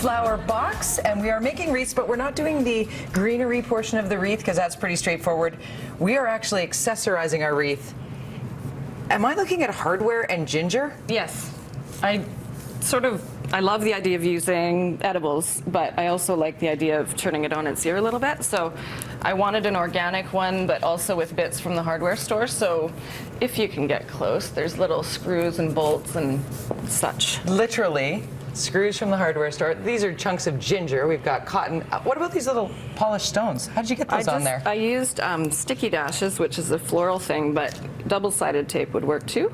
flower box, and we are making wreaths, but we're not doing the greenery portion of the wreath because that's pretty straightforward. We are actually accessorizing our wreath. Am I looking at hardware and ginger? Yes. I love the idea of using edibles, but I also like the idea of turning it on its ear a little bit. So I wanted an organic one, but also with bits from the hardware store. So if you can get close, there's little screws and bolts and such. Literally, screws from the hardware store. These are chunks of ginger. We've got cotton. What about these little polished stones? How did you get those on there? I used sticky dashes, which is a floral thing, but double-sided tape would work too.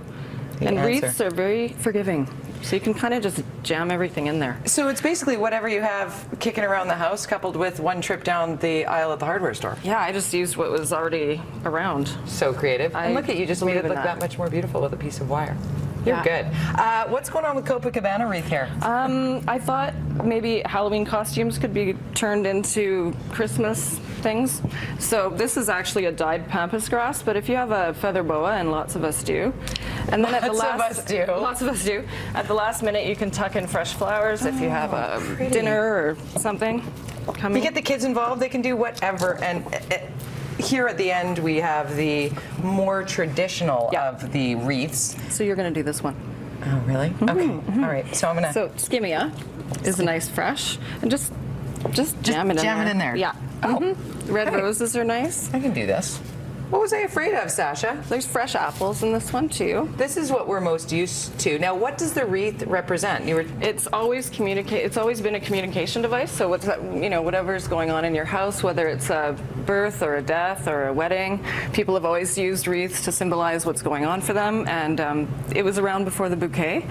And wreaths are very forgiving. So you can kind of just jam everything in there. So it's basically whatever you have kicking around the house coupled with one trip down the aisle at the hardware store. Yeah, I just used what was already around. So creative. And look at you, just made it look that much more beautiful with a piece of wire. You're good. What's going on with Copacabana wreath here? I thought maybe Halloween costumes could be turned into Christmas things. So this is actually a dyed pampas grass, but if you have a feather boa, and lots of us do, and then lots of us do. At the last minute, you can tuck in fresh flowers if you have a dinner or something coming. You get the kids involved; they can do whatever. And here at the end, we have the more traditional of the wreaths. So you're going to do this one. Oh, really? Okay. All right. So I'm going to. So skimmia is a nice fresh, and just jam it in there. Yeah. Red roses are nice. I can do this. What was I afraid of, Sasha? There's fresh apples in this one too. This is what we're most used to. Now, what does the wreath represent? It's always It's always been a communication device. So what's that, whatever's going on in your house, whether it's a birth or a death or a wedding, people have always used wreaths to symbolize what's going on for them. And it was around before the bouquet.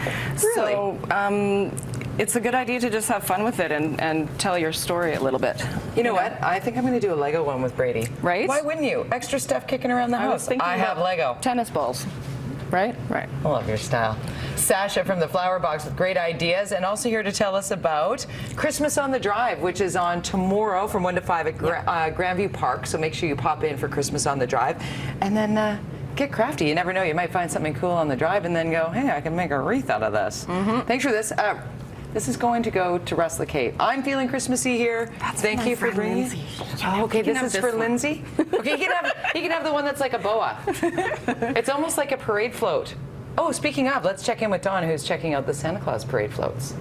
Really? So it's a good idea to just have fun with it and tell your story a little bit. You know what? I think I'm going to do a Lego one with Brady. Right? Why wouldn't you? Extra stuff kicking around the house. I have Lego. Tennis balls. Right? Right. I love your style. Sasha from the Flower Box with great ideas, and also here to tell us about Christmas on the Drive, which is on tomorrow from 1 to 5 at Grandview Park. So make sure you pop in for Christmas on the Drive. And then get crafty. You never know. You might find something cool on the drive and then go, hey, I can make a wreath out of this. Thanks for this. This is going to go to Russ LeCate. I'm feeling Christmassy here. Thank you for bringing it. Oh, okay, this is for Lindsay. Okay, he can have the one that's like a boa. It's almost like a parade float. Oh, speaking of, let's check in with Dawn, who's checking out the Santa Claus parade floats.